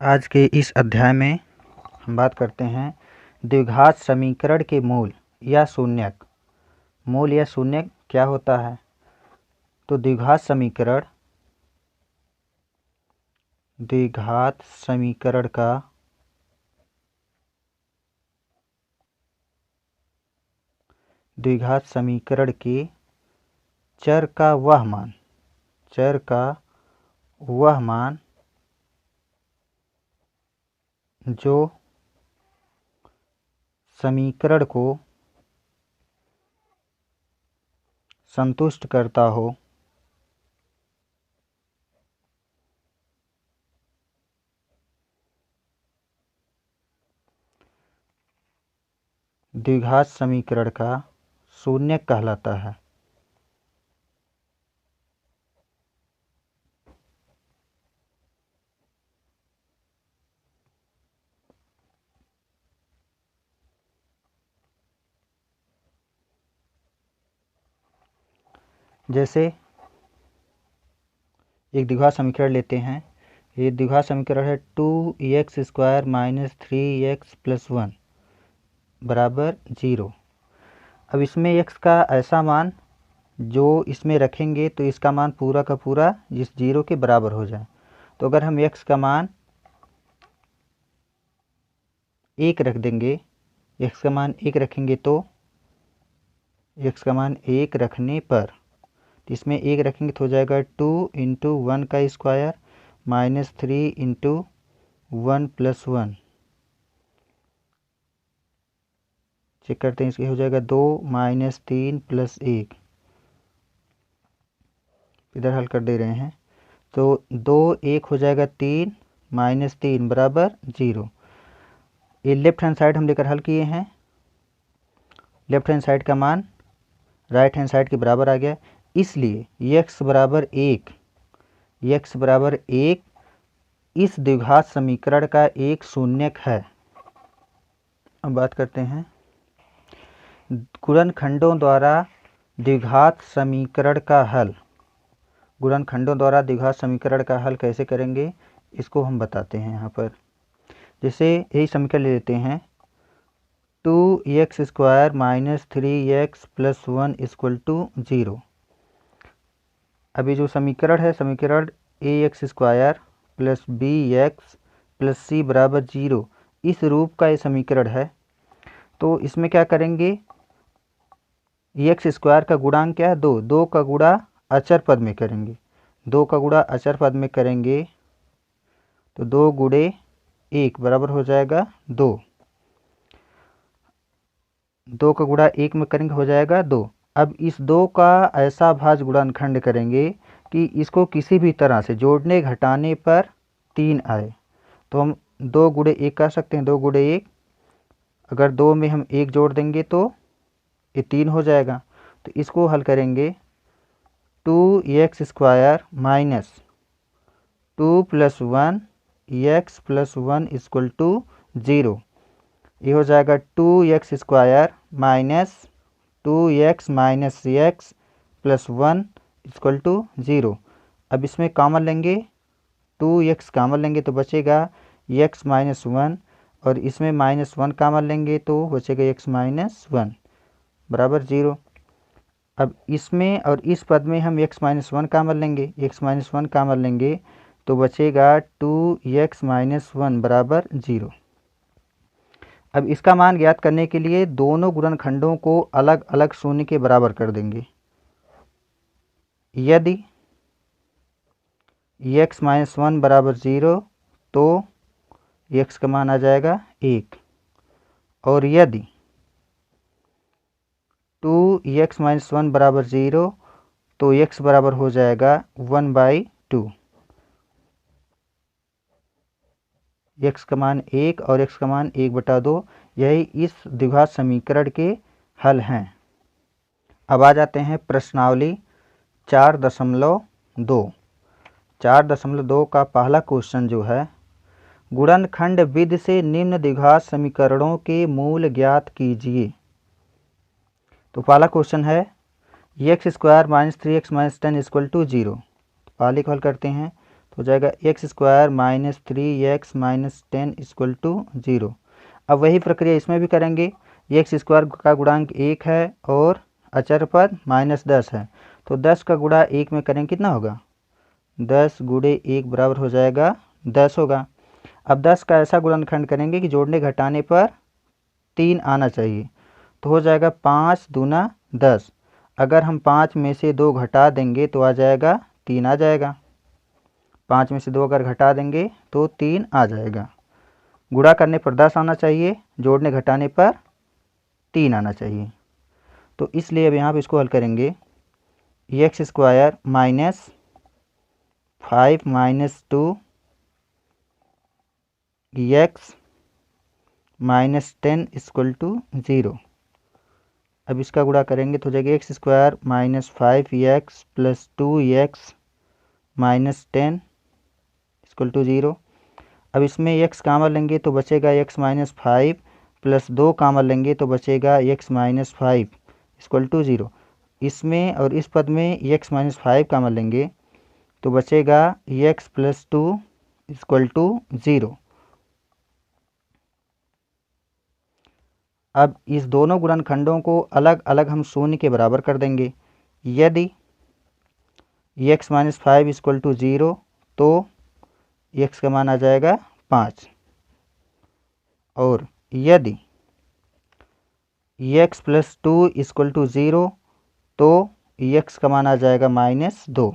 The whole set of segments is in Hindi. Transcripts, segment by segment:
आज के इस अध्याय में हम बात करते हैं द्विघात समीकरण के मूल या शून्यक। मूल या शून्यक क्या होता है? तो द्विघात समीकरण के चर का वह मान जो समीकरण को संतुष्ट करता हो द्विघात समीकरण का शून्यक कहलाता है। जैसे एक द्विघात समीकरण लेते हैं। ये द्विघात समीकरण है 2x² - 3x + 1 बराबर 0। अब इसमें x का ऐसा मान जो इसमें रखेंगे तो इसका मान पूरा का पूरा इस 0 के बराबर हो जाए। तो अगर हम x का मान 1 रख देंगे, x का मान 1 रखेंगे तो x का मान 1 रखने पर इसमें 1 रखेंगे तो हो जाएगा 2 × 1 का स्क्वायर - 3 × 1 + 1। चेक करते हैं, इसके हो जाएगा 2 - 3 + 1। इधर हल कर दे रहे हैं तो 2 1 हो जाएगा 3 - 3 बराबर 0। ये लेफ्ट हैंड साइड हम लेकर हल किए हैं। लेफ्ट हैंड साइड का मान राइट हैंड साइड के बराबर आ गया, इसलिए x बराबर 1 इस द्विघात समीकरण का एक शून्यक है। अब बात करते हैं गुणनखंडों द्वारा द्विघात समीकरण का हल। गुणनखंडों द्वारा द्विघात समीकरण का हल कैसे करेंगे इसको हम बताते हैं यहाँ पर। जैसे यही समीकरण ले लेते हैं 2x² - 3x + 1 = 0। अभी जो समीकरण है, समीकरण ax² + bx + c बराबर 0 इस रूप का ये समीकरण है। तो इसमें क्या करेंगे, x² का गुणांक क्या है 2, 2 का गुणा अचर पद में करेंगे। 2 का गुणा अचर पद में करेंगे तो 2 × 1 बराबर हो जाएगा 2। 2 का गुणा 1 में करेंगे हो जाएगा 2। अब इस 2 का ऐसा भाज्य गुणनखंड करेंगे कि इसको किसी भी तरह से जोड़ने घटाने पर 3 आए। तो हम 2 × 1 कर सकते हैं, 2 × 1। अगर 2 में हम 1 जोड़ देंगे तो ये 3 हो जाएगा। तो इसको हल करेंगे 2x² - 2 + 1 x + 1 = 0। ये हो जाएगा 2x² - 2x - x + 1 = 0। अब इसमें कॉमन लेंगे, 2x कॉमन लेंगे तो बचेगा x - 1 और इसमें -1 कॉमन लेंगे तो बचेगा x - 1 बराबर 0। अब इसमें और इस पद में हम x - 1 कॉमन लेंगे तो बचेगा 2x - 1 बराबर 0। अब इसका मान ज्ञात करने के लिए दोनों गुणनखंडों को अलग अलग शून्य के बराबर कर देंगे। यदि x - 1 बराबर 0 तो x का मान आ जाएगा 1, और यदि 2x - 1 बराबर 0 तो x बराबर हो जाएगा 1/2। x का मान 1 और x का मान 1/2, यही इस द्विघात समीकरण के हल हैं। अब आ जाते हैं प्रश्नावली 4.2। 4.2 का पहला क्वेश्चन जो है, गुणनखंड विधि से निम्न द्विघात समीकरणों के मूल ज्ञात कीजिए। तो पहला क्वेश्चन है x² - 3x - 10 = 0। पहले को हल करते हैं तो हो जाएगा x square minus 3x minus 10 equal to 0। अब वही प्रक्रिया इसमें भी करेंगे। एक्स स्क्वायर का गुणांक 1 है और अचर पद -10 है, तो 10 का गुणा 1 में करेंगे कितना होगा, 10 गुणे 1 बराबर हो जाएगा 10 होगा। अब 10 का ऐसा गुणनखंड करेंगे कि जोड़ने घटाने पर 3 आना चाहिए, तो हो जाएगा 5 दूना 10। अगर हम 5 में से 2 घटा देंगे तो आ जाएगा 3 आ जाएगा। 5 में से 2 अगर घटा देंगे तो 3 आ जाएगा। गुणा करने पर 10 आना चाहिए, जोड़ने घटाने पर 3 आना चाहिए। तो इसलिए अब यहाँ पर इसको हल करेंगे। X square minus 5 minus 2 x minus 10 equal to 0। अब इसका गुणा करेंगे तो हो जाएगा x square minus 5x plus 2x minus 10 equal to 0। अब इसमें x कामन लेंगे तो बचेगा x माइनस 5 प्लस 2 कामन लेंगे तो बचेगा x माइनस 5 इक्वल टू 0। इसमें और इस पद में x माइनस 5 कामन लेंगे तो बचेगा x प्लस 2 इक्वल टू 0। अब इस दोनों गुणनखंडों को अलग अलग हम शून्य के बराबर कर देंगे। यदि x माइनस 5 इक्वल टू 0 तो x का मान आ जाएगा 5, और यदि x प्लस 2 इक्वल टू 0 तो x का मान आ जाएगा -2।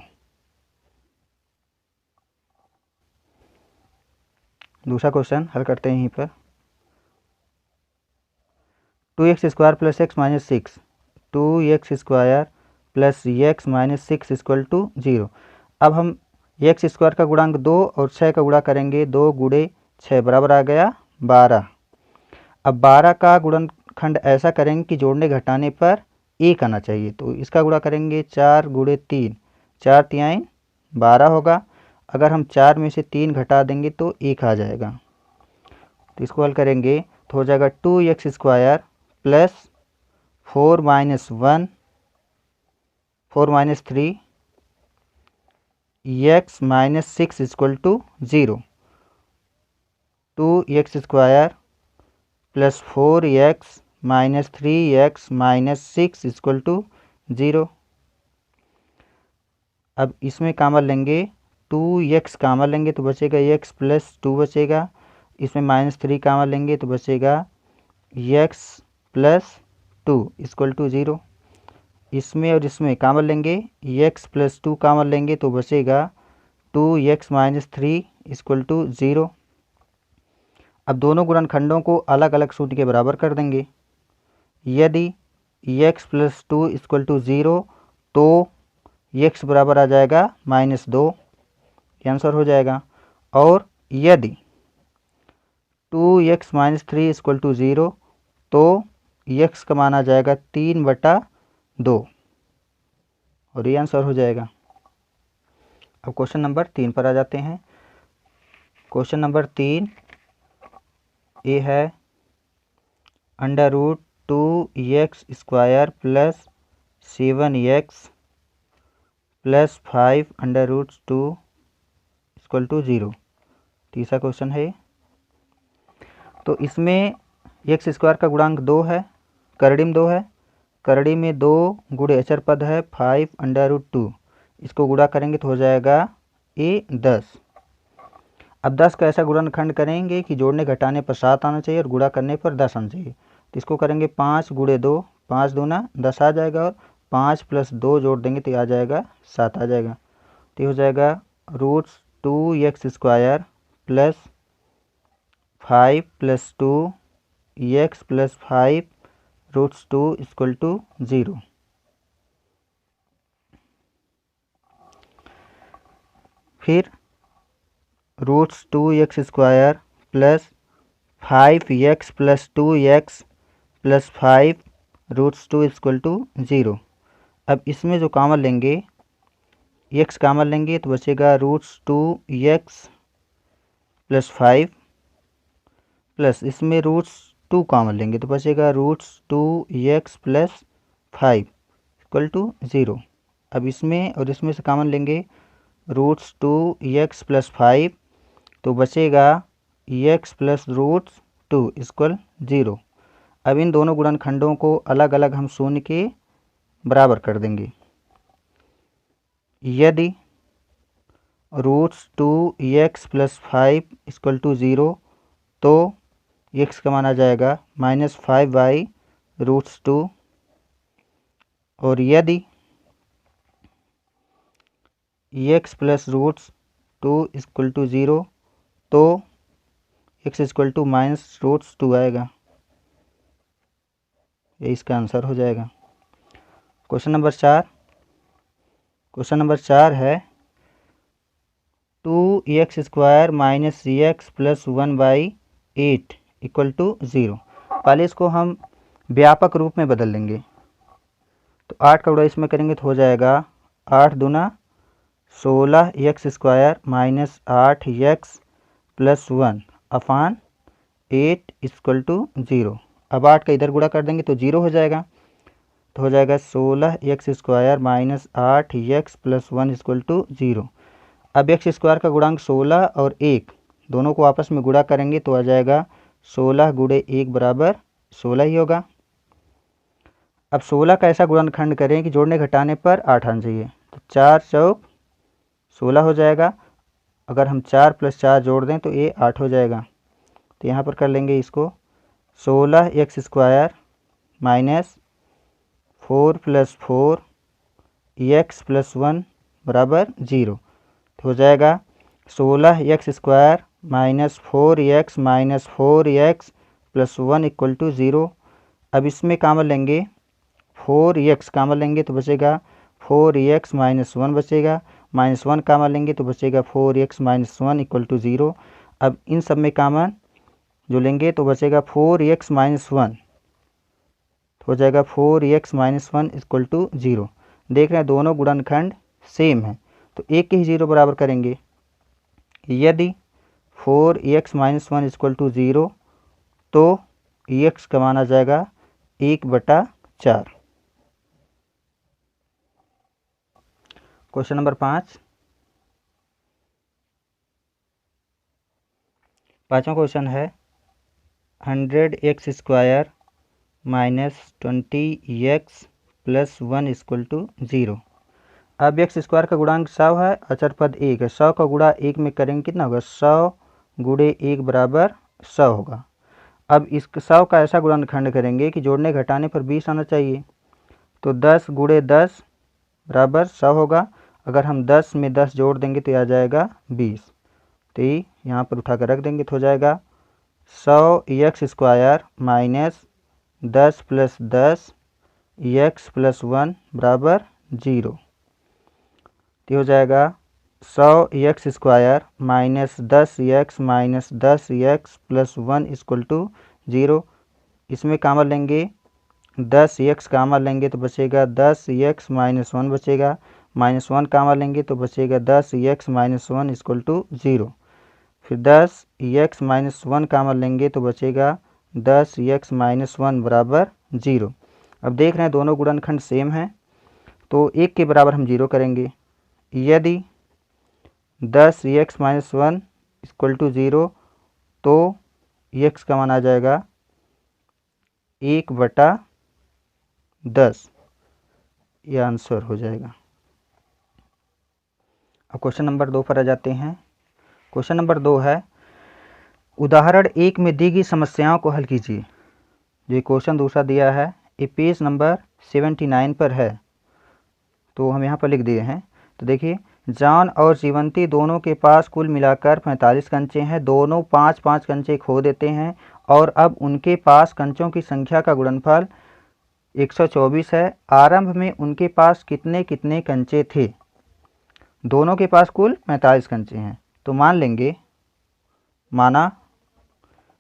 दूसरा क्वेश्चन हल करते हैं यहीं पर। 2x square plus x minus 6, 2x square plus x minus 6 equal to 0। अब हम एक्स स्क्वायर का गुणांक 2 और 6 का गुणा करेंगे, 2 गुणे 6 बराबर आ गया 12। अब 12 का गुणनखंड ऐसा करेंगे कि जोड़ने घटाने पर 1 आना चाहिए, तो इसका गुणा करेंगे 4 गुणे 3, 4 तिहाई 12 होगा। अगर हम 4 में से 3 घटा देंगे तो 1 आ जाएगा, तो इसको हल करेंगे तो हो जाएगा 2x square plus 4 minus 1 4 minus 3 x minus 6 equal to 0। 2x square plus 4x minus 3x minus 6 equal to 0। अब इसमें कामन लेंगे 2x कामन लेंगे तो बचेगा x प्लस 2 बचेगा। इसमें -3 कामन लेंगे तो बचेगा x प्लस 2 इक्वल टू 0। इसमें और इसमें कामन लेंगे, x प्लस 2 कामन लेंगे तो बचेगा 2x माइनस 3 इक्वल टू 0। अब दोनों गुणनखंडों को अलग अलग शून्य के बराबर कर देंगे। यदि x प्लस 2 इक्वल टू 0 तो x बराबर आ जाएगा -2, ये आंसर हो जाएगा। और यदि 2x माइनस 3 इक्वल टू 0 तो x का मान आ जाएगा 3/2, और ये आंसर हो जाएगा। अब क्वेश्चन नंबर 3 पर आ जाते हैं। क्वेश्चन नंबर 3 ये है √2x square plus 7x plus 5 √2 equal to 0। तीसरा क्वेश्चन है। तो इसमें एक्स स्क्वायर का गुणांक 2 है, करड़ी में 2 है, करड़ी में 2 गुणे अचर पद है 5 √2। इसको गुणा करेंगे तो हो जाएगा 10। अब 10 का ऐसा गुणनखंड करेंगे कि जोड़ने घटाने पर 7 आना चाहिए और गुणा करने पर 10 आना चाहिए। तो इसको करेंगे 5 गुणे 2, 5 दूना 10 आ जाएगा, और 5 प्लस 2 जोड़ देंगे तो आ जाएगा 7 आ जाएगा। तो ये हो जाएगा √2x square plus 5 plus 2 x plus 5 √2 equal to 0। फिर √2x square plus 5x plus 2x plus 5 √2 equal to 0। अब इसमें जो कामन लेंगे, x कामन लेंगे तो बचेगा √2x प्लस 5 प्लस इसमें √2 कामन लेंगे तो बचेगा √2x प्लस 5 इक्वल टू 0। अब इसमें और इसमें से कामन लेंगे रूट्स 2x+5 तो बचेगा x प्लस रूट्स 2 इक्वल 0। अब इन दोनों गुणनखंडों को अलग अलग हम शून्य के बराबर कर देंगे। यदि रूट्स 2x+5 इक्वल टू 0 तो x का मान आ जाएगा -5/√2। और यदि x plus roots 2 equal to 0 तो x इक्वल टू -√2 आएगा। ये इसका आंसर हो जाएगा। क्वेश्चन नंबर 4 है 2x² - 3x + 1/8 इक्वल टू 0। पहले इसको हम व्यापक रूप में बदल लेंगे। तो 8 का गुणा इसमें करेंगे तो हो जाएगा 8 दूना 16x² - 8x + 1/8 इक्वल टू 0। अब 8 का इधर गुणा कर देंगे तो 0 हो जाएगा। तो हो जाएगा 16x² - 8x + 1 इक्वल टू 0। अब x² का गुणांक 16 और 1 दोनों को आपस में गुणा करेंगे तो आ जाएगा 16 × 1 = 16 ही होगा। अब 16 का ऐसा गुणनखंड करें कि जोड़ने घटाने पर 8 आना चाहिए। तो 4 चौक 16 हो जाएगा। अगर हम 4 + 4 जोड़ दें तो ये 8 हो जाएगा। तो यहाँ पर कर लेंगे इसको 16x² - 4 + 4x + 1 = 0। तो हो जाएगा 16x² - 4x - 4x + 1 equal to 0। अब इसमें कामन लेंगे 4x कामन लेंगे तो बचेगा 4x - 1 बचेगा, -1 कामन लेंगे तो बचेगा 4x - 1 इक्वल टू 0। अब इन सब में कामन जो लेंगे तो बचेगा 4x - 1 हो जाएगा 4x - 1 इक्वल टू 0। देख रहे हैं दोनों गुणनखंड सेम है तो एक के ही 0 बराबर करेंगे। यदि 4x - 1 इक्वल टू 0 तो x का मान आ जाएगा 1/4। Question number 5। पाँचवा क्वेश्चन है 100x² - 20x + 1 इक्वल टू 0। अब x² का गुणांक 100 है, अचर पद 1 है। 100 का गुणा 1 में करेंगे कितना होगा 100 × 1 = 100 होगा। अब इस 100 का ऐसा गुणनखंड करेंगे कि जोड़ने घटाने पर 20 आना चाहिए। तो 10 × 10 = 100 होगा। अगर हम 10 में 10 जोड़ देंगे तो आ जाएगा 20। तो ये यहाँ पर उठा कर रख देंगे तो हो जाएगा 100x² - 10 + 10 x + 1 = 0। तो हो जाएगा 100x² - 10x - 10x + 1 equal to 0। इसमें कामन लेंगे 10x कामन लेंगे तो बचेगा 10x - 1 बचेगा, -1 कामन लेंगे तो बचेगा 10x - 1 इक्वल टू 0। फिर 10x - 1 कामन लेंगे तो बचेगा 10x - 1 = 0। अब देख रहे हैं दोनों गुणनखंड सेम हैं तो 1 के बराबर हम 0 करेंगे। यदि 10x - 1 इक्वल टू 0 तो x का मान आ जाएगा 1/10। यह आंसर हो जाएगा। अब क्वेश्चन नंबर 2 पर आ जाते हैं। क्वेश्चन नंबर 2 है उदाहरण 1 में दी गई समस्याओं को हल कीजिए। जो क्वेश्चन दूसरा दिया है ये पेज नंबर 79 पर है तो हम यहाँ पर लिख दिए हैं। तो देखिए जॉन और जीवंती दोनों के पास कुल मिलाकर 45 कंचे हैं। दोनों 5-5 कंचे खो देते हैं और अब उनके पास कंचों की संख्या का गुणनफल 124 है। आरंभ में उनके पास कितने कितने कंचे थे। दोनों के पास कुल 45 कंचे हैं तो मान लेंगे माना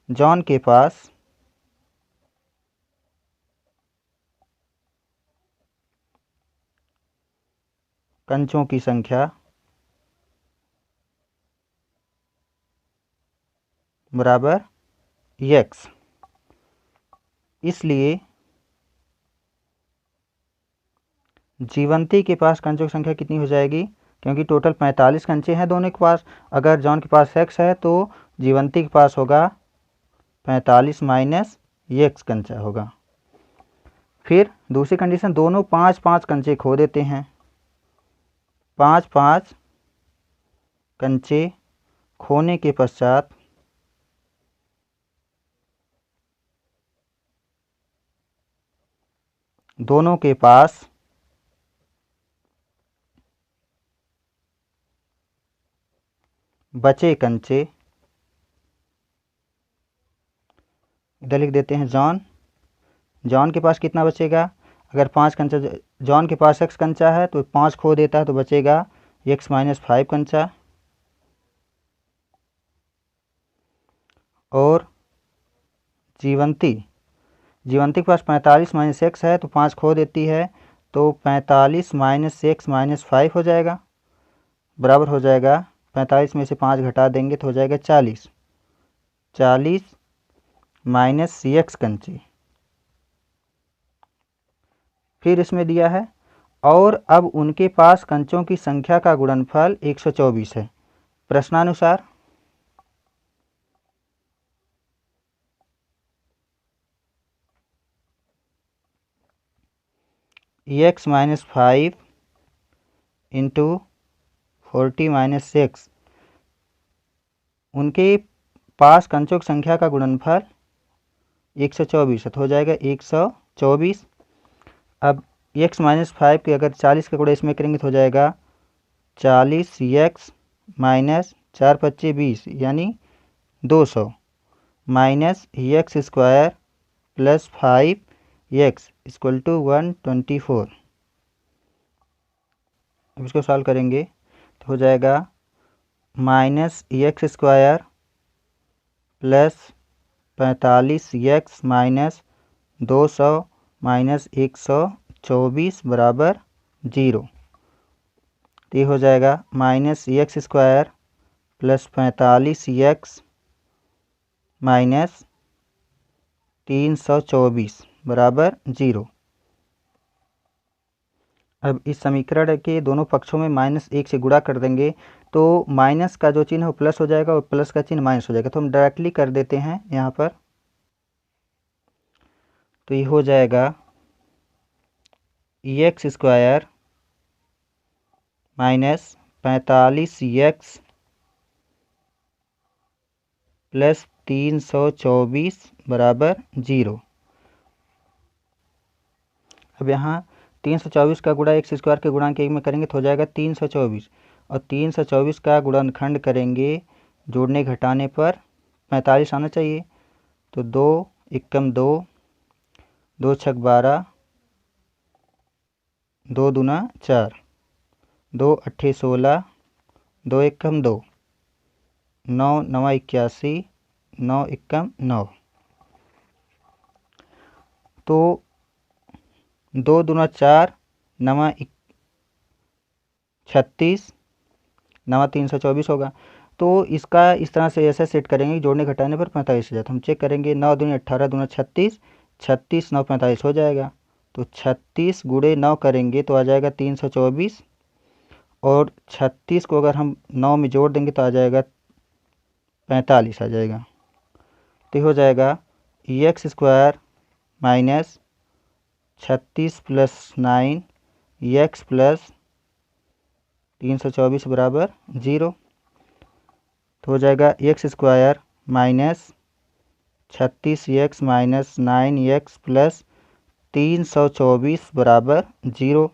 जॉन के पास कंचों की संख्या बराबर x। इसलिए जीवंती के पास कंचों की संख्या कितनी हो जाएगी क्योंकि टोटल 45 कंचे हैं दोनों के पास। अगर जॉन के पास x है तो जीवंती के पास होगा 45 माइनस x कंचा होगा। फिर दूसरी कंडीशन, दोनों 5-5 कंचे खो देते हैं। 5-5 कंचे खोने के पश्चात दोनों के पास बचे कंचे, इधर लिख देते हैं जॉन। जॉन के पास कितना बचेगा? अगर 5 कंचा, जॉन के पास x कंचा है तो 5 खो देता है तो बचेगा x माइनस 5 कंचा। और जीवंती के पास 45 माइनस x है तो 5 खो देती है, तो 45 माइनस x माइनस 5 हो जाएगा, बराबर हो जाएगा 45 में से 5 घटा देंगे तो हो जाएगा 40। 40 माइनस x कंचे। फिर इसमें दिया है और अब उनके पास कंचों की संख्या का गुणनफल 124 है। प्रश्नानुसार x माइनस 5 इंटू 40 माइनस 6, उनके पास कंचों की संख्या का गुणनफल 124 है तो हो जाएगा 124। अब x माइनस 5 के अगर 40 का गुणा इसमें करेंगे तो हो जाएगा 40x माइनस 4×25 यानी 200 minus x square plus 5x equal to 124। अब इसको सॉल्व करेंगे तो हो जाएगा minus x square plus 45x minus 200 minus 124 बराबर 0। तो ये हो जाएगा minus x square plus 45x minus 324 बराबर 0। अब इस समीकरण के दोनों पक्षों में -1 से गुणा कर देंगे तो माइनस का जो चिन्ह है वो प्लस हो जाएगा और प्लस का चिन्ह माइनस हो जाएगा। तो हम डायरेक्टली कर देते हैं यहाँ पर। तो ये हो जाएगा x square minus 45x plus 324 बराबर 0। अब यहाँ 324 का गुणा x स्क्वायर के गुणांक एक में करेंगे तो हो जाएगा 324, और 324 का गुणनखंड करेंगे जोड़ने घटाने पर 45 आना चाहिए। तो 2 एकम 2, 2 छक 12, 2 दूना 4, 2 अट्ठे 16, 2 एकम 2, 9 नवा 81, 9 एकम 9। तो 2 दूना 4, नवा 36, नवा 324 होगा। तो इसका इस तरह से ऐसे सेट करेंगे जोड़ने घटाने पर 45 हो जाता है। हम चेक करेंगे 9 दूनी 18, दूना 36, 36 9 45 हो जाएगा। तो 36 गुणे 9 करेंगे तो आ जाएगा 324, और 36 को अगर हम 9 में जोड़ देंगे तो आ जाएगा 45 आ जाएगा। तो हो जाएगा x square minus 36 plus 9 x plus 324 बराबर 0। तो हो जाएगा x square minus 36x minus 9x plus 324 बराबर 0।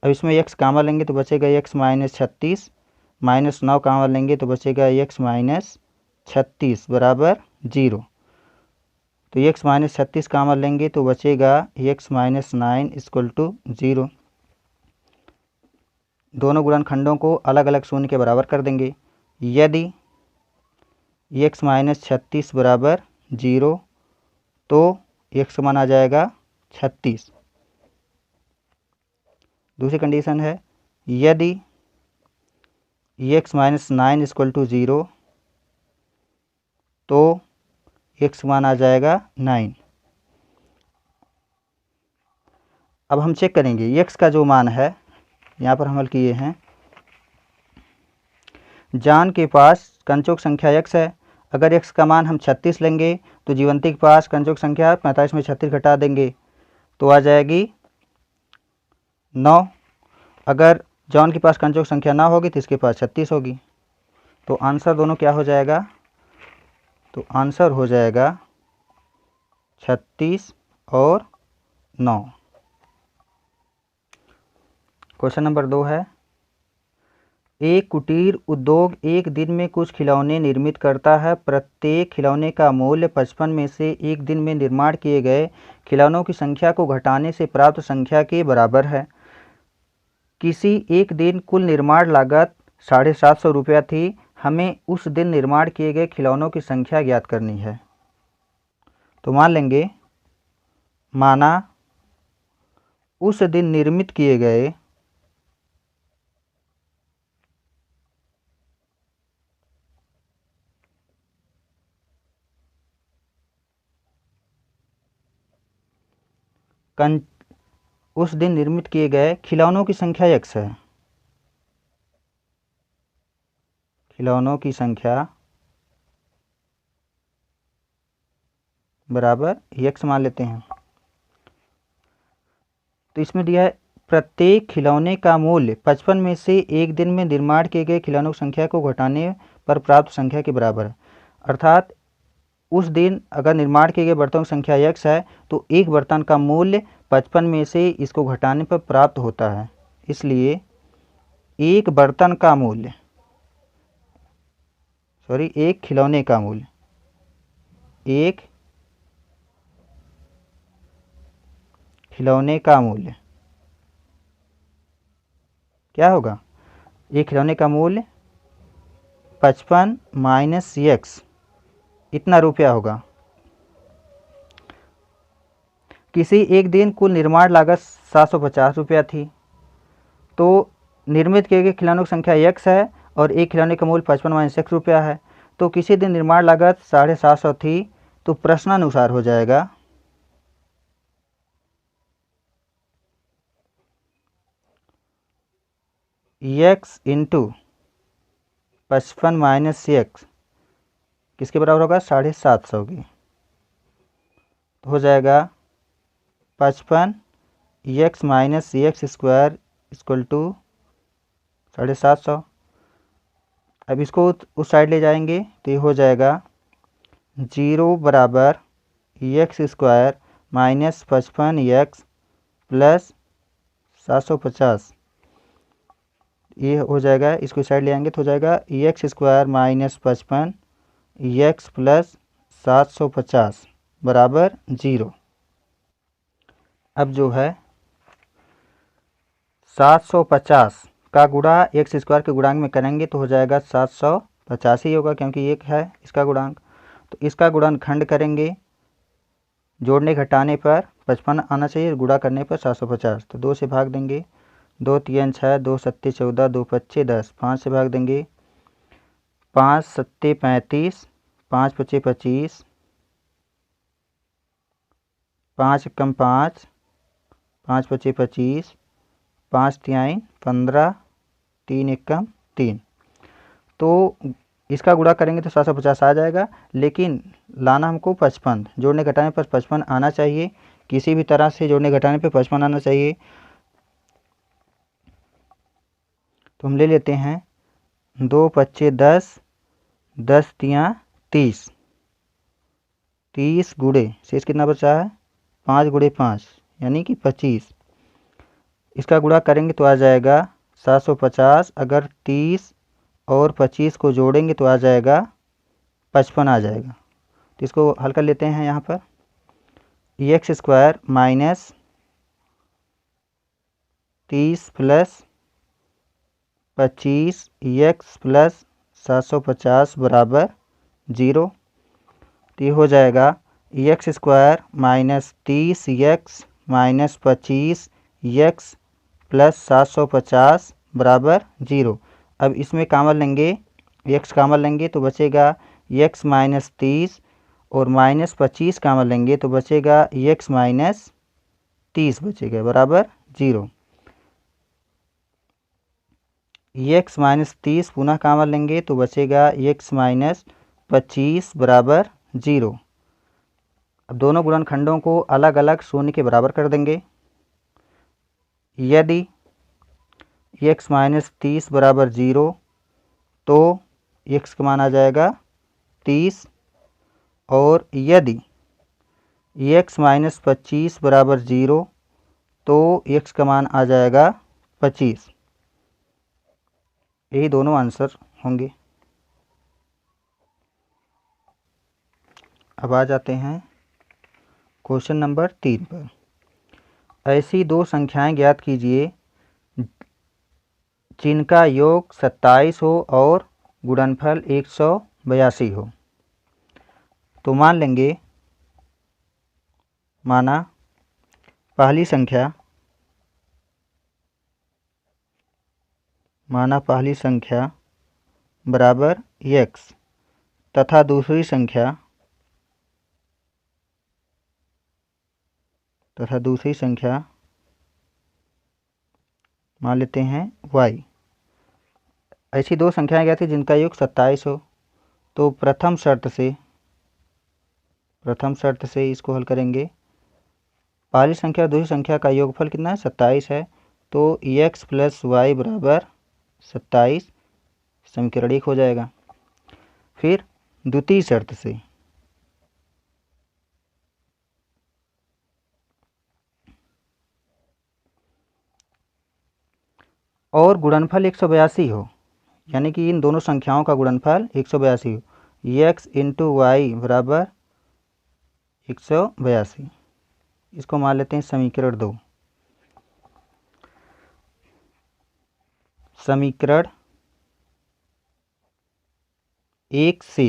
अब इसमें x कामा लेंगे तो बचेगा x माइनस 36, माइनस 9 कामा लेंगे तो बचेगा x माइनस 36 बराबर 0। तो x माइनस 36 कामा लेंगे तो बचेगा x माइनस 9 इक्वल टू 0। दोनों गुणनखंडों को अलग अलग शून्य के बराबर कर देंगे। यदि x माइनस 36 बराबर 0 तो x का मान आ जाएगा 36। दूसरी कंडीशन है यदि x माइनस 9 इक्वल टू 0 तो x मान आ जाएगा 9। अब हम चेक करेंगे x का जो मान है, यहाँ पर हम हल किए हैं जान के पास कंचुक संख्या x है। अगर x का मान हम 36 लेंगे तो जीवंती के पास कंचुक संख्या 45 में 36 घटा देंगे तो आ जाएगी 9। अगर जॉन के पास कंचुक संख्या ना होगी तो इसके पास 36 होगी। तो आंसर दोनों क्या हो जाएगा? तो आंसर हो जाएगा 36 और 9। क्वेश्चन नंबर 2 है, एक कुटीर उद्योग एक दिन में कुछ खिलौने निर्मित करता है। प्रत्येक खिलौने का मूल्य 55 में से एक दिन में निर्माण किए गए खिलौनों की संख्या को घटाने से प्राप्त संख्या के बराबर है। किसी एक दिन कुल निर्माण लागत 750 रुपया थी। हमें उस दिन निर्माण किए गए खिलौनों की संख्या ज्ञात करनी है। तो मान लेंगे, माना उस दिन निर्मित किए गए उस दिन निर्मित किए गए खिलौनों की संख्या x है। खिलौनों की संख्या बराबर x मान लेते हैं। तो इसमें दिया है प्रत्येक खिलौने का मूल्य 55 में से एक दिन में निर्माण किए गए खिलौनों की संख्या को घटाने पर प्राप्त संख्या के बराबर है। अर्थात उस दिन अगर निर्माण किए गए बर्तनों की संख्या x है तो एक बर्तन का मूल्य 55 में से इसको घटाने पर प्राप्त होता है। इसलिए एक बर्तन का मूल्य एक खिलौने का मूल्य एक खिलौने का मूल्य क्या होगा? एक खिलौने का मूल्य 55 माइनस x इतना रुपया होगा। किसी एक दिन कुल निर्माण लागत 750 रुपया थी। तो निर्मित किए गए खिलौनों की संख्या x है और एक खिलौने का मूल्य 55 माइनस x रुपया है। तो किसी दिन निर्माण लागत 750 थी। तो प्रश्नानुसार हो जाएगा x इंटू 55 माइनस x किसके बराबर होगा? 750 की। तो हो जाएगा 55 x minus x square equal to 750। अब इसको उस साइड ले जाएंगे तो ये हो जाएगा 0 बराबर x square minus 55x plus 750। ये हो जाएगा, इसको साइड ले आएंगे तो हो जाएगा x square minus 55 x plus 750 बराबर 0। अब जो है 750 का गुणा x स्क्वायर के गुणांक में करेंगे तो हो जाएगा 750 ही होगा, क्योंकि एक है इसका गुणांक। तो इसका गुणनखंड करेंगे, जोड़ने घटाने पर 55 आना चाहिए, गुणा करने पर 750। तो 2 से भाग देंगे, 2 3 6, 2 7 14, 2 5 10, 5 से भाग देंगे, 5 7 35, 5 5 25, 5 एकम 5, 5 5 25, 5 3 15, 3 एकम 3। तो इसका गुणा करेंगे तो 750 आ जाएगा, लेकिन लाना हमको 55, जोड़ने घटाने पर 55 आना चाहिए। किसी भी तरह से जोड़ने घटाने पर 55 आना चाहिए। तो हम ले लेते हैं 2 5 10, 10 3 30, 30 गुणे शेष कितना बचा है? 5 गुणे 5 यानी कि 25। इसका गुणा करेंगे तो आ जाएगा 750। अगर 30 और 25 को जोड़ेंगे तो आ जाएगा 55 आ जाएगा। तो इसको हल कर लेते हैं यहाँ पर। x square minus 30 plus 25 x plus 750 बराबर 0। तो ये हो जाएगा x square minus 30 x minus 25 x plus 750 बराबर 0। अब इसमें कामन लेंगे, x कामन लेंगे तो बचेगा x माइनस 30 और माइनस 25 कामन लेंगे तो बचेगा x माइनस 30 बचेगा बराबर 0। एक्स माइनस 30 पुनः कॉमन लेंगे तो बचेगा एक्स माइनस 25 बराबर 0। अब दोनों गुणनखंडों को अलग अलग शून्य के बराबर कर देंगे। यदि एक्स माइनस 30 बराबर 0 तो एक्स का मान आ जाएगा 30, और यदि एक्स माइनस 25 बराबर 0 तो एक्स का मान आ जाएगा 25। यही दोनों आंसर होंगे। अब आ जाते हैं क्वेश्चन नंबर 3 पर। ऐसी दो संख्याएं ज्ञात कीजिए जिनका योग 27 हो और गुणनफल 182 हो। तो मान लेंगे, माना पहली संख्या बराबर x तथा दूसरी संख्या मान लेते हैं y। ऐसी दो संख्याएं ज्ञात थी जिनका योग 27 हो। तो प्रथम शर्त से इसको हल करेंगे। पहली संख्या और दूसरी संख्या का योगफल कितना है? 27 है। तो x प्लस वाई बराबर 27 समीकरण 1 हो जाएगा। फिर द्वितीय शर्त से और गुणनफल 182 हो, यानी कि इन दोनों संख्याओं का गुणनफल 182 हो। x इंटू वाई बराबर 182, इसको मान लेते हैं समीकरण 2। समीकरण 1 से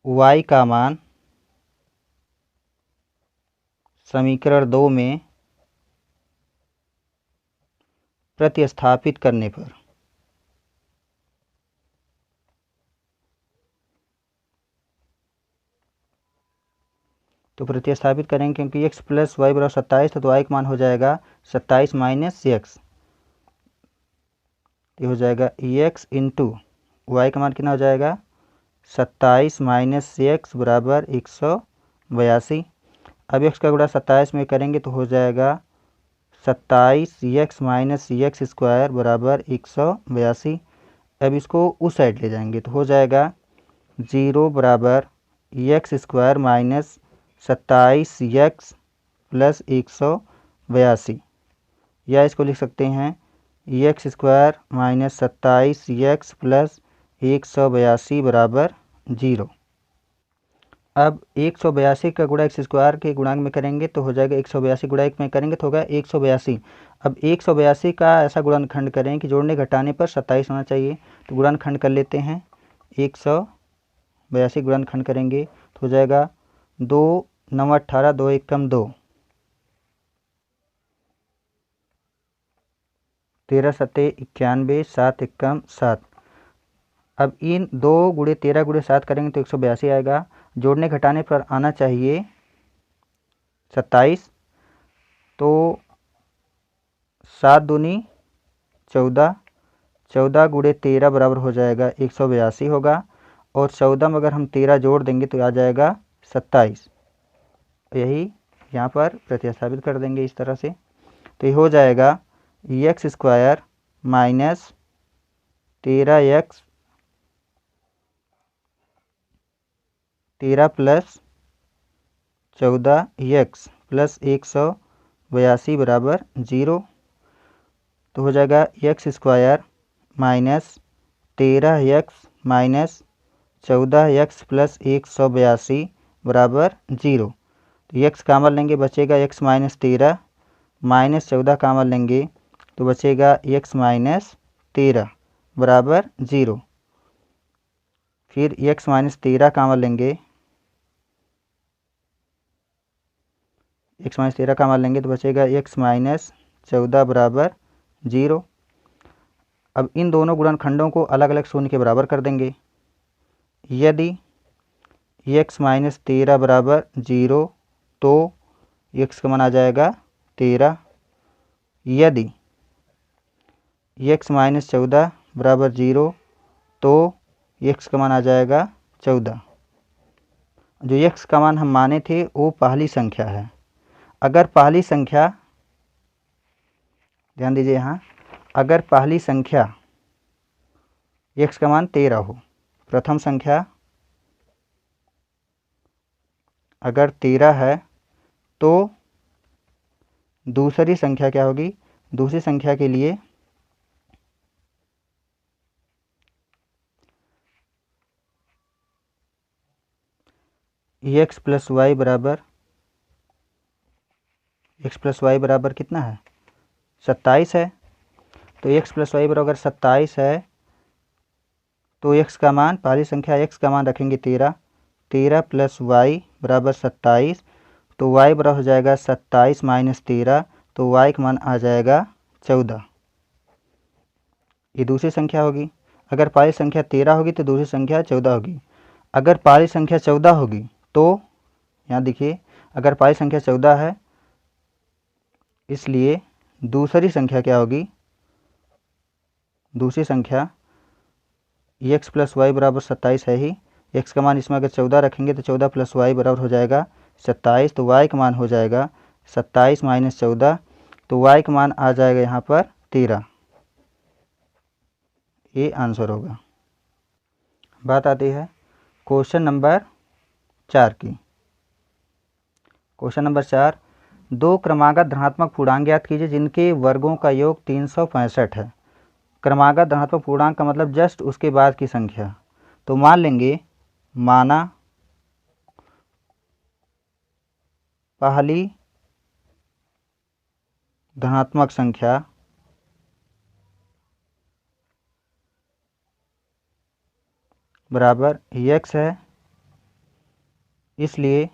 y का मान समीकरण 2 में प्रतिस्थापित करने पर तो प्रतिस्थापित करेंगे, क्योंकि x प्लस वाई बराबर 27 तो y का मान हो जाएगा 27 माइनस x। ये हो जाएगा x इंटू वाई का मान कितना हो जाएगा? 27 माइनस x बराबर 182। अब x का गुणा 27 में करेंगे तो हो जाएगा 27 x माइनस एक्स स्क्वायर बराबर 182। अब इसको उस साइड ले जाएंगे तो हो जाएगा 0 बराबर x square minus 27 x plus 182, या इसको लिख सकते हैं x square minus 27 x plus 182 बराबर 0। अब 182 का गुणा एक्स स्क्वायर के गुणांक में करेंगे तो हो जाएगा 182 गुणा 1 में करेंगे तो होगा 182। अब 182 का ऐसा गुणनखंड करें कि जोड़ने घटाने पर 27 होना चाहिए। तो गुणनखंड कर लेते हैं। 182 गुणनखंड करेंगे तो हो जाएगा 2 9 18 2 1 कम 2, 13 सत्ते 91 7 1 कम 7। अब इन 2 गुणे 13 गुणे 7 करेंगे तो 182 आएगा। जोड़ने घटाने पर आना चाहिए 27। तो 7 दूनी 14, 14 गुणे 13 बराबर हो जाएगा 182 होगा। और 14 में अगर हम 13 जोड़ देंगे तो आ जाएगा 27। यही यहाँ पर प्रतिस्थापित कर देंगे इस तरह से। तो ये हो जाएगा x square minus 13x 13 plus 14x plus 182 बराबर 0। तो हो जाएगा x square minus 13x minus 14x plus 182 बराबर 0। तो एक्स कामन लेंगे बचेगा एक्स माइनस 13 माइनस 14 कामन लेंगे तो बचेगा एक्स माइनस 13 बराबर 0। फिर एक्स माइनस 13 कामन लेंगे, एक्स माइनस 13 कामन लेंगे तो बचेगा एक्स माइनस 14 बराबर 0। अब इन दोनों गुणनखंडों को अलग अलग शून्य के बराबर कर देंगे। यदि एक्स माइनस 13 बराबर 0 तो एक्स का मान आ जाएगा 13। यदि x माइनस 14 बराबर 0, तो x का मान आ जाएगा 14। जो x का मान हम माने थे वो पहली संख्या है। अगर पहली संख्या, ध्यान दीजिए यहाँ, अगर पहली संख्या x का मान 13 हो, प्रथम संख्या अगर 13 है तो दूसरी संख्या क्या होगी? दूसरी संख्या के लिए x प्लस वाई बराबर कितना है? 27 है। तो x प्लस वाई बराबर 27 है, तो x का मान, पहली संख्या x का मान रखेंगे 13, 13 प्लस वाई बराबर 27, तो y बराबर हो जाएगा 27 माइनस 13, तो y का मान आ जाएगा 14। ये दूसरी संख्या होगी। अगर पहली संख्या 13 होगी तो दूसरी संख्या 14 होगी। अगर पहली संख्या 14 होगी तो यहाँ देखिए, अगर पहली संख्या 14 है, इसलिए दूसरी संख्या क्या होगी? दूसरी संख्या x प्लस वाई बराबर 27 है ही, x का मान इसमें अगर 14 रखेंगे तो 14 प्लस वाई बराबर हो जाएगा 27, तो y का मान हो जाएगा 27 माइनस 14, तो y का मान आ जाएगा यहाँ पर 13। ये आंसर होगा। बात आती है क्वेश्चन नंबर 4 की। क्वेश्चन नंबर 4, दो क्रमागत धनात्मक पूर्णांक ज्ञात कीजिए जिनके वर्गों का योग 365 है। क्रमागत धनात्मक पूर्णांक का मतलब जस्ट उसके बाद की संख्या। तो मान लेंगे, माना पहली धनात्मक संख्या बराबर x है, इसलिए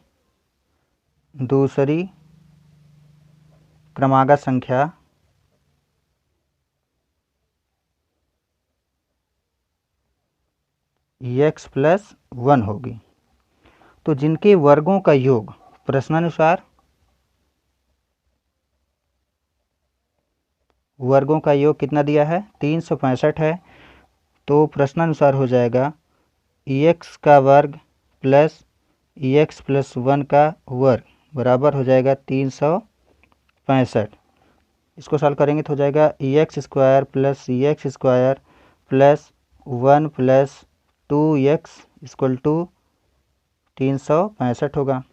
दूसरी क्रमागत संख्या x प्लस 1 होगी। तो जिनके वर्गों का योग, प्रश्नानुसार वर्गों का योग कितना दिया है? 365 है। तो प्रश्नानुसार हो जाएगा x का वर्ग प्लस x प्लस 1 का वर्ग बराबर हो जाएगा 365। इसको सॉल्व करेंगे तो हो जाएगा x square plus x square plus 1 plus 2x equal to 365 होगा।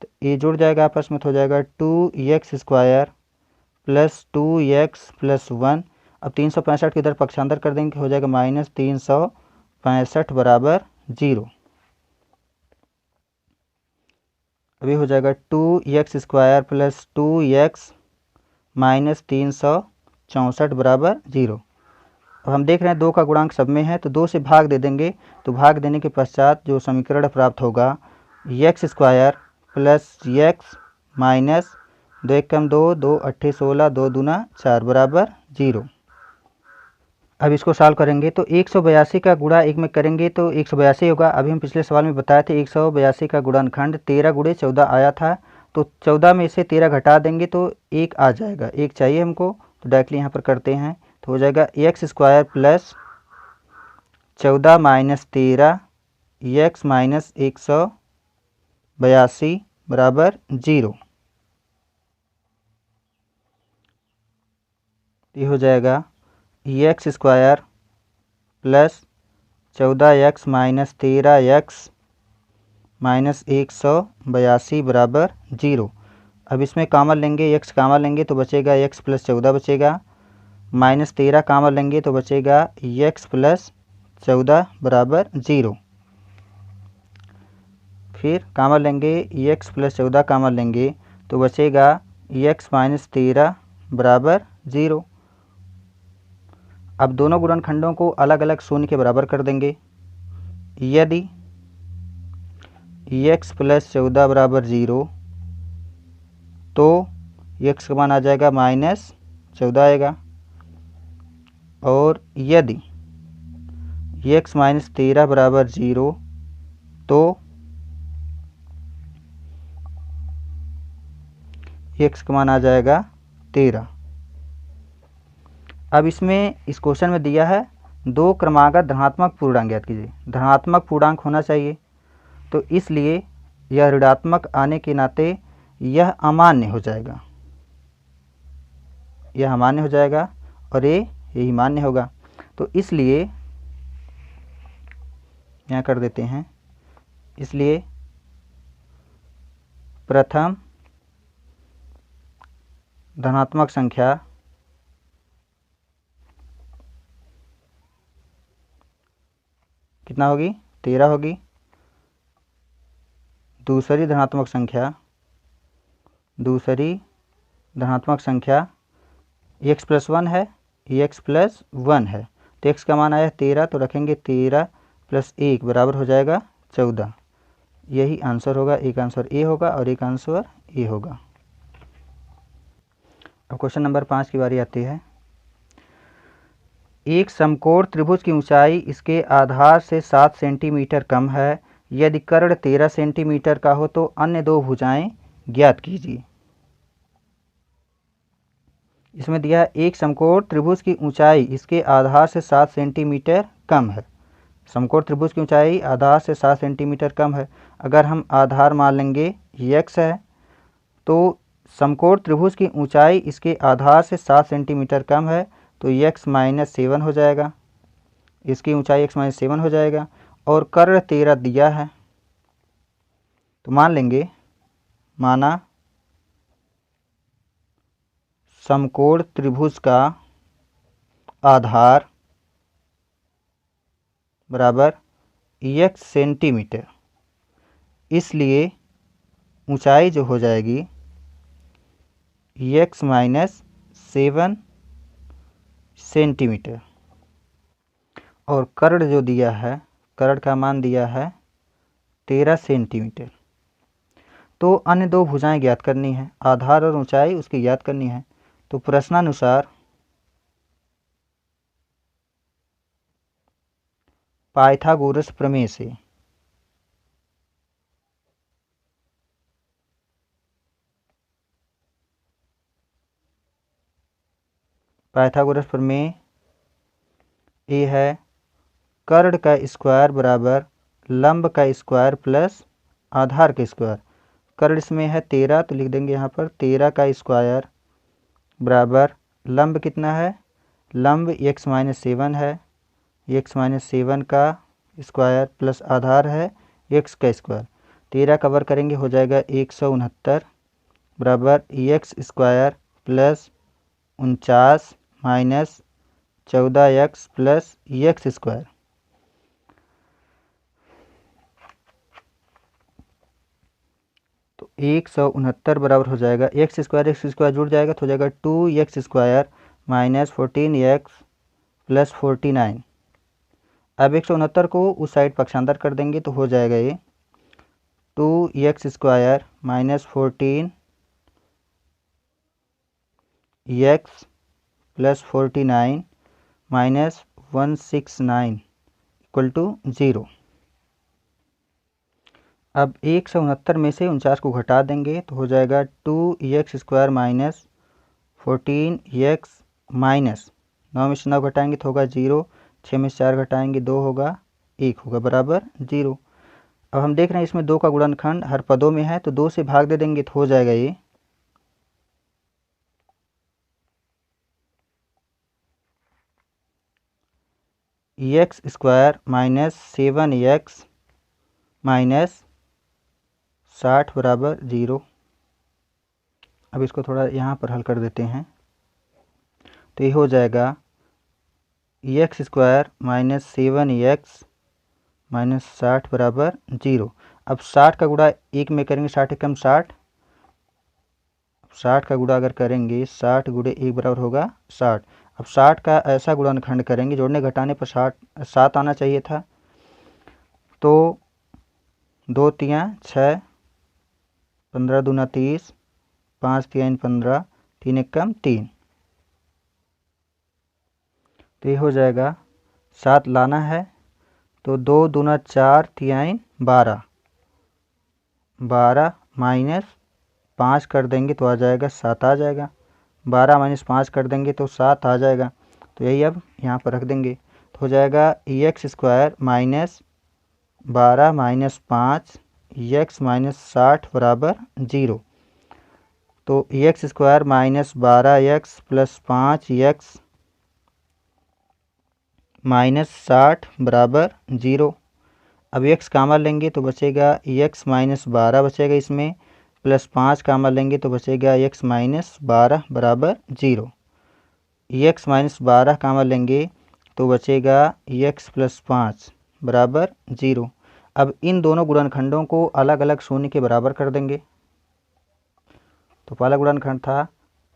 तो ये जुड़ जाएगा आपस में, तो हो जाएगा 2x square plus 2x plus 1। अब 365 के इधर पक्षांतर कर देंगे, हो जाएगा माइनस 365 बराबर 0। अभी हो जाएगा 2x square plus 2x minus 364 बराबर 0। अब हम देख रहे हैं 2 का गुणांक सब में है, तो 2 से भाग दे देंगे, तो भाग देने के पश्चात जो समीकरण प्राप्त होगा x square plus x minus 2 एक कम 2, 2 अट्ठे 16, 2 दूना 4 बराबर 0। अब इसको सॉल्व करेंगे तो 182 का गुणा 1 में करेंगे तो 182 होगा। अभी हम पिछले सवाल में बताए थे 182 का गुणनखंड 13 गुणे 14 आया था, तो 14 में से 13 घटा देंगे तो 1 आ जाएगा। 1 चाहिए हमको, तो डायरेक्टली यहाँ पर करते हैं, तो हो जाएगा x square plus 14 minus 13 x minus 182 बराबर 0। ये हो जाएगा x square plus 14x minus 13x minus 182 बराबर 0। अब इसमें कामन लेंगे, x कामन लेंगे तो बचेगा x प्लस 14 बचेगा, माइनस 13 कामन लेंगे तो बचेगा x प्लस 14 बराबर 0। फिर कामन लेंगे x प्लस 14 कामन लेंगे तो बचेगा x माइनस 13 बराबर 0। अब दोनों गुणनखंडों को अलग अलग शून्य के बराबर कर देंगे। यदि x प्लस 14 बराबर 0 तो x का मान आ जाएगा माइनस 14 आएगा, और यदि x माइनस 13 बराबर 0 तो x का मान आ जाएगा 13। अब इसमें इस क्वेश्चन में दिया है दो क्रमागत धनात्मक पूर्णांक ज्ञात कीजिए। धनात्मक पूर्णांक होना चाहिए, तो इसलिए यह ऋणात्मक आने के नाते यह अमान्य हो जाएगा, यह अमान्य हो जाएगा और यही मान्य होगा। तो इसलिए यहाँ कर देते हैं, इसलिए प्रथम धनात्मक संख्या कितना होगी, 13 होगी। दूसरी धनात्मक संख्या x + 1 है, x + 1 है, तो x का मान आया 13, तो रखेंगे 13 + 1 बराबर हो जाएगा 14। यही आंसर होगा, एक आंसर ए होगा और एक आंसर ए होगा। अब क्वेश्चन नंबर 5 की बारी आती है। एक समकोण त्रिभुज की ऊंचाई इसके आधार से 7 सेंटीमीटर कम है। यदि कर्ण 13 सेंटीमीटर का हो तो अन्य दो भुजाएं ज्ञात कीजिए। इसमें दिया है एक समकोण त्रिभुज की ऊंचाई इसके आधार से 7 सेंटीमीटर कम है। समकोण त्रिभुज की ऊंचाई आधार से 7 सेंटीमीटर कम है। अगर हम आधार मान लेंगे x है, तो समकोण त्रिभुज की ऊंचाई इसके आधार से 7 सेंटीमीटर कम है, तो x - 7 हो जाएगा, इसकी ऊंचाई x - 7 हो जाएगा। और कर्ण 13 दिया है, तो मान लेंगे, माना समकोण त्रिभुज का आधार बराबर x सेंटीमीटर, इसलिए ऊंचाई जो हो जाएगी x - 7 सेंटीमीटर। और कर्ण जो दिया है, कर्ण का मान दिया है 13 सेंटीमीटर। तो अन्य दो भुजाएं ज्ञात करनी है, आधार और ऊंचाई उसकी ज्ञात करनी है। तो प्रश्नानुसार पाइथागोरस प्रमेय से ये है कर्ण का स्क्वायर बराबर लंब का स्क्वायर प्लस आधार का स्क्वायर। कर्ण इसमें है 13, तो लिख देंगे यहाँ पर 13 का स्क्वायर बराबर लंब कितना है, लंब x - 7 है, x - 7 का स्क्वायर प्लस आधार है x का स्क्वायर। 13 का वर्ग करेंगे हो जाएगा 169 बराबर x square plus 49 minus 14x plus x square. तो 169 बराबर हो जाएगा x स्क्वायर जुड़ जाएगा, तो हो जाएगा 2x square minus 14x plus 49। अब 169 को उस साइड पक्षांतर कर देंगे, तो हो जाएगा ये 2x square minus 14x plus 49 minus 169 equal to 0। अब 169 में से 49 को घटा देंगे, तो हो जाएगा 2x square minus 14x minus 9 में से 9 घटाएंगे तो होगा 0, 6 में से 4 घटाएंगे 2 होगा, 1 होगा बराबर 0। अब हम देख रहे हैं इसमें 2 का गुणनखंड हर पदों में है, तो 2 से भाग दे देंगे तो हो जाएगा ये x square minus 7x minus 60 बराबर 0। अब इसको थोड़ा यहाँ पर हल कर देते हैं, तो ये हो जाएगा x square minus 7x minus 60 बराबर 0। अब 60 का गुणा 1 में करेंगे, 60 एकम 60, 60 का गुणा अगर करेंगे 60 गुणे 1 बराबर होगा 60। अब 60 का ऐसा गुणनखंड करेंगे, जोड़ने घटाने पर 7 आना चाहिए था, तो 2 तियाँ 6, 15 दूना 30, 5 तियाँ 15, 3 एकम 3। तो ये हो जाएगा 7 लाना है, तो 2 दूना 4 तियाँ 12, 12 माइनस 5 कर देंगे तो आ जाएगा 7 आ जाएगा। 12 माइनस 5 कर देंगे तो 7 आ जाएगा। तो यही अब यहाँ पर रख देंगे। तो हो जाएगा x square minus 12 minus 5 x minus 60 बराबर 0। तो x square minus 12x plus 5x minus 60 बराबर 0। अब x कामन लेंगे तो बचेगा x माइनस 12 बचेगा इसमें, प्लस 5 कामन लेंगे तो बचेगा x माइनस 12 बराबर 0। x माइनस 12 कामन लेंगे तो बचेगा x प्लस 5 बराबर 0। अब इन दोनों गुणनखंडों को अलग अलग शून्य के बराबर कर देंगे। तो पहला गुणनखंड था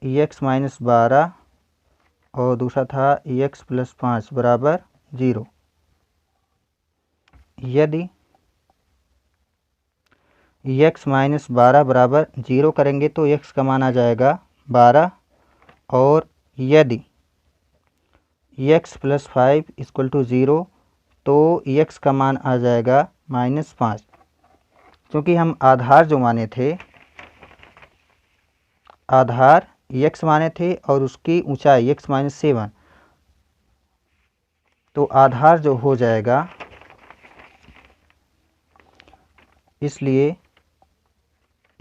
x माइनस 12 और दूसरा था x प्लस 5 बराबर 0। यदि x माइनस 12 बराबर 0 करेंगे तो x का मान आ जाएगा 12, और यदि x प्लस 5 इक्वल टू 0 तो x का मान आ जाएगा माइनस 5। क्योंकि हम आधार जो माने थे, आधार x माने थे और उसकी ऊंचाई x माइनस 7, तो आधार जो हो जाएगा, इसलिए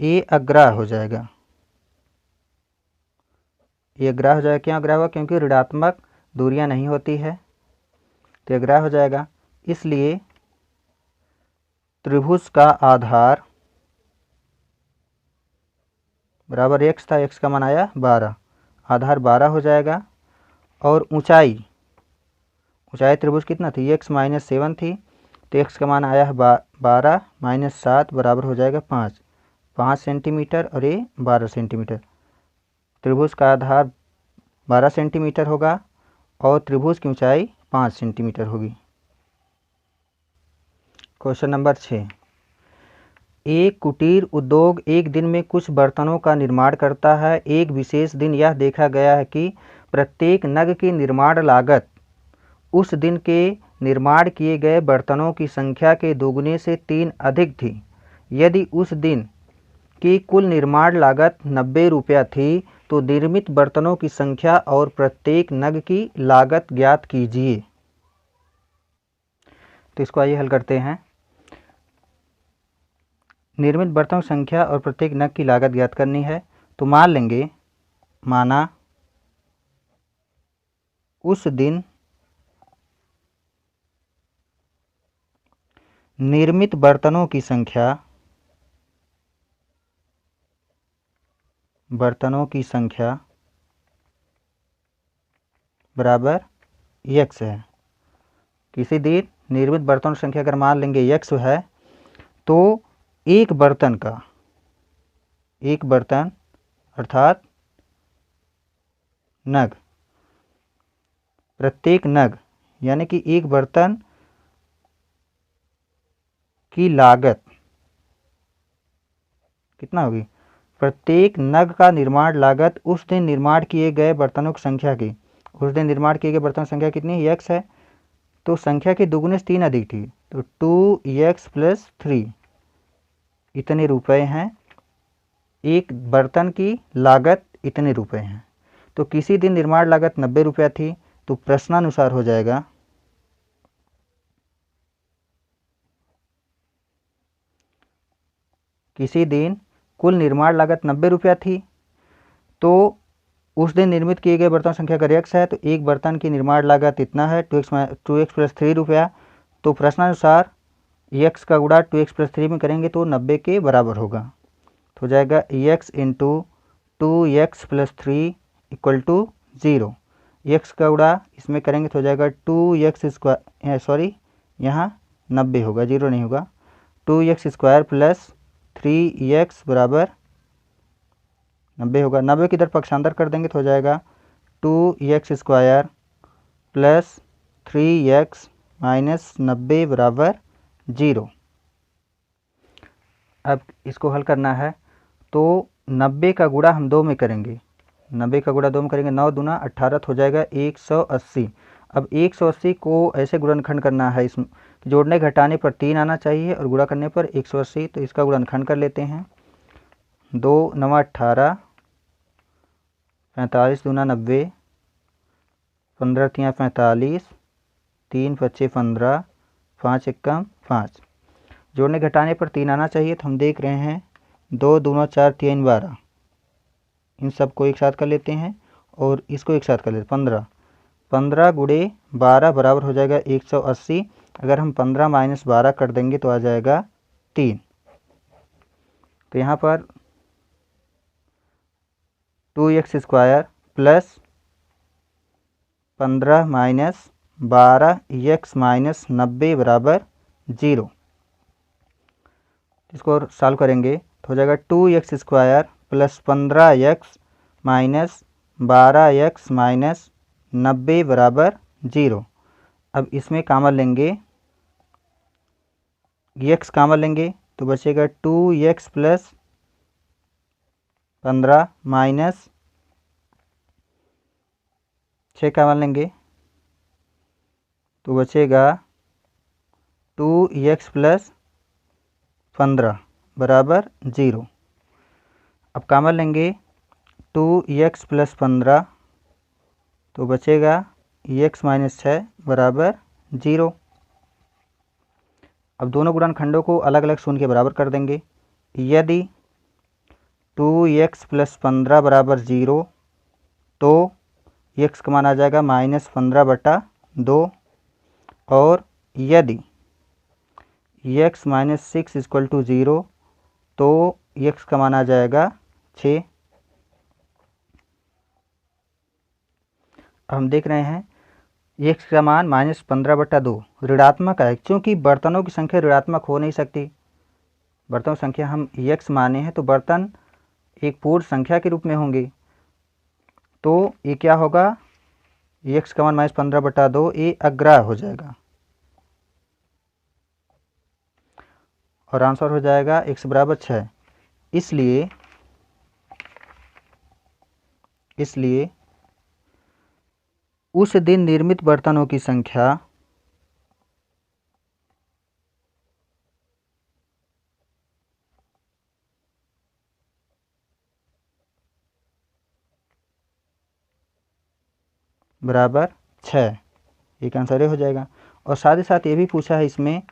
ए अग्राह हो जाएगा। ये अग्राह हो जाएगा। क्यों अग्राह हुआ? क्योंकि ऋणात्मक दूरियां नहीं होती है, तो अग्राह हो जाएगा। इसलिए त्रिभुज का आधार बराबर x था, x का मान आया 12, आधार 12 हो जाएगा। और ऊंचाई त्रिभुज कितना थी? x माइनस 7 थी, तो x का मान आया है 12 माइनस 7 बराबर हो जाएगा 5 सेंटीमीटर, और ये 12 सेंटीमीटर। त्रिभुज का आधार 12 सेंटीमीटर होगा और त्रिभुज की ऊंचाई 5 सेंटीमीटर होगी। Question number 6। एक कुटीर उद्योग एक दिन में कुछ बर्तनों का निर्माण करता है। एक विशेष दिन यह देखा गया है कि प्रत्येक नग की निर्माण लागत उस दिन के निर्माण किए गए बर्तनों की संख्या के दोगुने से 3 अधिक थी। यदि उस दिन की कुल निर्माण लागत 90 रुपया थी तो निर्मित बर्तनों की संख्या और प्रत्येक नग की लागत ज्ञात कीजिए। तो इसको आइए हल करते हैं। निर्मित बर्तनों की संख्या और प्रत्येक नग की लागत ज्ञात करनी है। तो मान लेंगे, माना उस दिन निर्मित बर्तनों की संख्या बराबर x है। किसी दिन निर्मित बर्तनों की संख्या अगर मान लेंगे x है, तो एक बर्तन अर्थात नग, प्रत्येक नग यानी कि एक बर्तन की लागत कितना होगी? प्रत्येक नग का निर्माण लागत उस दिन निर्माण किए गए बर्तनों की संख्या की, उस दिन निर्माण किए गए बर्तनों की संख्या कितनी? x है, तो संख्या के दुगुने से 3 अधिक थी, तो 2x प्लस 3 इतने रुपए हैं। एक बर्तन की लागत इतने रुपए हैं। तो किसी दिन निर्माण लागत 90 रुपया थी, तो प्रश्नानुसार हो जाएगा किसी दिन कुल निर्माण लागत 90 रुपया थी, तो उस दिन निर्मित किए गए बर्तन संख्या अगर x है तो एक बर्तन की निर्माण लागत इतना है 2x प्लस 3 रुपया। तो प्रश्नानुसार x का गुणा 2x प्लस 3 में करेंगे तो 90 के बराबर होगा। तो हो जाएगा x into 2x plus 3 equal to 0। x का गुणा इसमें करेंगे तो हो जाएगा 2x स्क्वायर, सॉरी यहाँ 90 होगा, 0 नहीं होगा, 2x स्क्वायर प्लस 3x बराबर 90 होगा। 90 की इधर पक्षांतर कर देंगे तो हो जाएगा 2x square plus 3x minus 90 बराबर 0। अब इसको हल करना है, तो 90 का गुणा हम 2 में करेंगे, 90 का गुणा 2 में करेंगे, 9 दूना 18 हो जाएगा 180। अब 180 को ऐसे गुणनखंड करना है, इसमें जोड़ने घटाने पर 3 आना चाहिए और गुणा करने पर 180। तो इसका गुणनखंड कर लेते हैं। 2 9 18, 45 दूना 90, 15 तियाँ 45, 3 पच्चे 15, 5 एकम 5। जोड़ने घटाने पर 3 आना चाहिए, तो हम देख रहे हैं 2 दूना 4 3 12। इन सब को एक साथ कर लेते हैं और इसको एक साथ कर लेते हैं 15। 15 गुणे 12 बराबर हो जाएगा 180। अगर हम 15 माइनस 12 कर देंगे तो आ जाएगा 3। तो यहाँ पर 2x² plus 15 minus 12 x minus 90 बराबर 0। इसको सॉल्व करेंगे तो हो जाएगा 2x² plus 15x minus 12x minus 90 बराबर 0। अब इसमें कॉमन लेंगे, x कॉमन लेंगे तो बचेगा 2x प्लस 15 माइनस 6 कॉमन लेंगे तो बचेगा 2x प्लस 15 बराबर 0। अब कॉमन लेंगे 2x प्लस 15 तो बचेगा x माइनस 6 बराबर 0। अब दोनों गुणनखंडों को अलग अलग शून्य के बराबर कर देंगे। यदि 2x प्लस 15 बराबर 0 तो x का मान आ जाएगा माइनस 15/2। और यदि x माइनस 6 इक्वल टू 0 तो x का मान आ जाएगा 6। हम देख रहे हैं x का मान माइनस 15/2 ऋणात्मक है, क्योंकि बर्तनों की संख्या ऋणात्मक हो नहीं सकती। बर्तनों की संख्या हम x माने हैं तो बर्तन एक पूर्ण संख्या के रूप में होंगे। तो ये क्या होगा, x का मान माइनस 15/2 ये अग्राह्य हो जाएगा और आंसर हो जाएगा x बराबर 6। इसलिए उस दिन निर्मित बर्तनों की संख्या बराबर 6। एक आंसर ये हो जाएगा। और साथ ही साथ ये भी पूछा है इसमें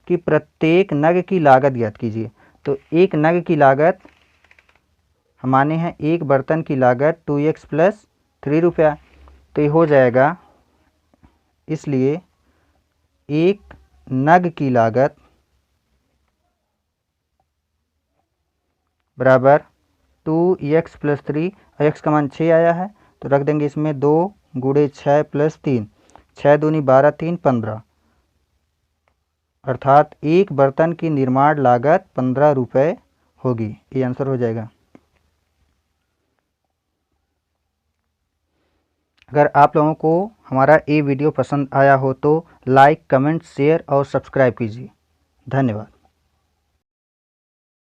कि प्रत्येक नग की लागत ज्ञात कीजिए। तो एक नग की लागत हम माने हैं एक बर्तन की लागत 2x प्लस 3 रुपया, तो ये हो जाएगा। इसलिए एक नग की लागत बराबर 2x प्लस 3, x का मान 6 आया है तो रख देंगे इसमें 2 गुणे 6 प्लस 3, 6 दूनी 12 3 15, अर्थात एक बर्तन की निर्माण लागत 15 रुपये होगी। ये आंसर हो जाएगा। अगर आप लोगों को हमारा ये वीडियो पसंद आया हो तो लाइक, कमेंट, शेयर और सब्सक्राइब कीजिए। धन्यवाद।